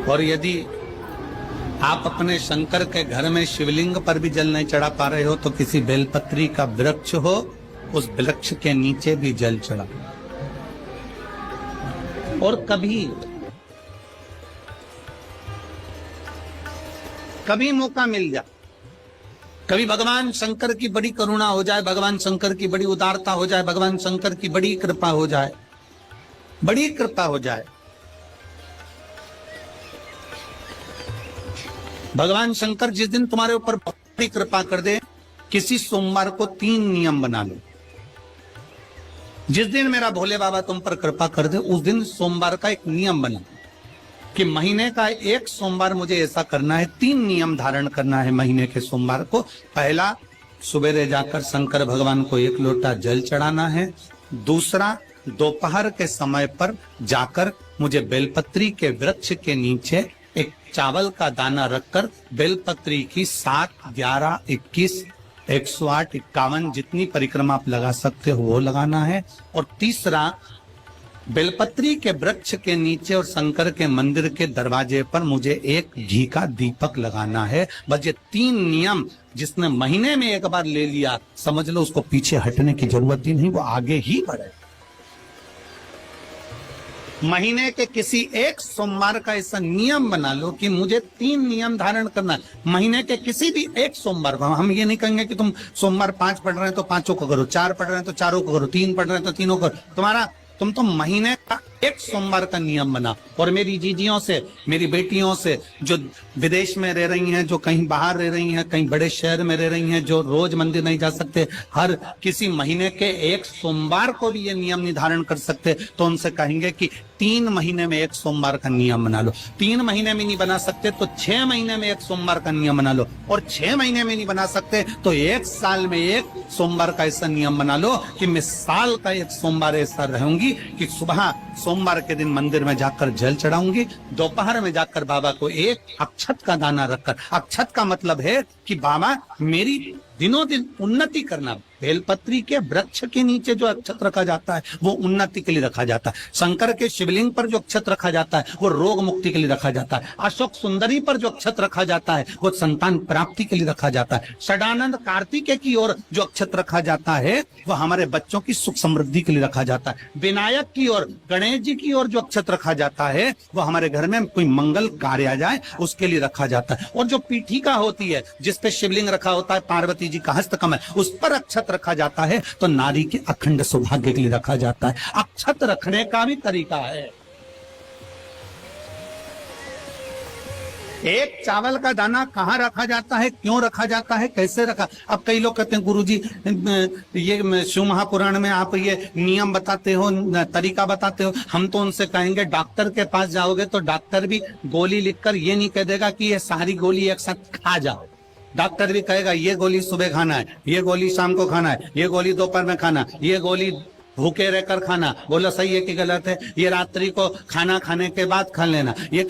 और यदि आप अपने शंकर के घर में शिवलिंग पर भी जल नहीं चढ़ा पा रहे हो तो किसी बेलपत्री का वृक्ष हो, उस वृक्ष के नीचे भी जल चढ़ा। और कभी मौका मिल जाए, कभी भगवान शंकर की बड़ी करुणा हो जाए, भगवान शंकर की बड़ी उदारता हो जाए, भगवान शंकर की बड़ी कृपा हो जाए, बड़ी कृपा हो जाए, भगवान शंकर जिस दिन तुम्हारे ऊपर बड़ी कृपा कर दे, किसी सोमवार को 3 नियम बना लो। जिस दिन मेरा भोले बाबा तुम पर कृपा कर दे, उस दिन सोमवार का एक नियम बना कि महीने का एक सोमवार मुझे ऐसा करना है, 3 नियम धारण करना है महीने के सोमवार को। पहला, सुबेरे जाकर शंकर भगवान को 1 लोटा जल चढ़ाना है। दूसरा, दोपहर के समय पर जाकर मुझे बेलपत्री के वृक्ष के नीचे एक चावल का दाना रखकर बेलपत्री की 7, 11, 21, 108, 51 जितनी परिक्रमा आप लगा सकते हो वो लगाना है। और तीसरा, बेलपत्री के वृक्ष के नीचे और शंकर के मंदिर के दरवाजे पर मुझे एक घी का दीपक लगाना है। बस ये 3 नियम जिसने महीने में एक बार ले लिया, समझ लो उसको पीछे हटने की जरूरत ही नहीं, वो आगे ही बढ़े। महीने के किसी एक सोमवार का ऐसा नियम बना लो कि मुझे 3 नियम धारण करना है। महीने के किसी भी एक सोमवार को हम ये नहीं कहेंगे कि तुम सोमवार 5 पढ़ रहे हैं तो 5 को करो, 4 पढ़ रहे हैं तो 4 को करो, 3 पढ़ रहे हैं तो 3 को करो। तुम तो महीने का एक सोमवार का नियम बना। और मेरी जीजियों से, मेरी बेटियों से जो विदेश में रह रही हैं, जो कहीं बाहर रह रही हैं, कहीं बड़े शहर में रह रही हैं, जो रोज मंदिर नहीं जा सकते, हर किसी महीने के एक सोमवार को भी ये नियम निर्धारण कर सकते, तो उनसे कहेंगे कि 3 महीने में एक सोमवार का नियम बना लो। 3 महीने में नहीं बना सकते तो 6 महीने में एक सोमवार का नियम बना लो। और 6 महीने में नहीं बना सकते तो 1 साल में एक सोमवार का ऐसा नियम बना लो कि मैं साल का एक सोमवार ऐसा रहूंगी कि सुबह सोमवार के दिन मंदिर में जाकर जल चढ़ाऊंगी, दोपहर में जाकर बाबा को एक अक्षत का दाना रखकर, अक्षत का मतलब है कि बाबा मेरी दिनों दिन उन्नति करना। बेलपत्री के वृक्ष के नीचे जो अक्षत रखा जाता है वो उन्नति के लिए रखा जाता है। शंकर के शिवलिंग पर जो अक्षत रखा जाता है वो रोग मुक्ति के लिए रखा जाता है। अशोक सुंदरी पर जो अक्षत रखा जाता है वो संतान प्राप्ति के लिए रखा जाता है। षडानंद कार्तिकेय की ओर जो अक्षत रखा जाता है वो हमारे बच्चों की सुख समृद्धि के लिए रखा जाता है। विनायक की ओर, गणेश जी की ओर जो अक्षत रखा जाता है वो हमारे घर में कोई मंगल कार्य आ जाए उसके लिए रखा जाता है। और जो पीठिका होती है जिसपे शिवलिंग रखा होता है, पार्वती जी का हस्तकमल, उस पर अक्षत रखा जाता है तो नारी के अखंड सौभाग्य के लिए रखा जाता है। अक्षत रखने का भी तरीका है। एक चावल का दाना कहाँ रखा जाता है, क्यों रखा जाता है, कैसे रखा। अब कई लोग कहते हैं गुरुजी ये शिव महापुराण में आप ये नियम बताते हो, तरीका बताते हो। हम तो उनसे कहेंगे डॉक्टर के पास जाओगे तो डॉक्टर भी गोली लिखकर ये नहीं कह देगा कि ये सारी गोली एक साथ खा जाओ। डॉक्टर भी कहेगा ये गोली सुबह खाना है, ये गोली शाम को खाना है, ये गोली दोपहर में खाना, ये गोली भूखे रहकर खाना। बोलो सही है कि गलत है? ये रात्रि को खाना खाने के बाद खा लेना, ये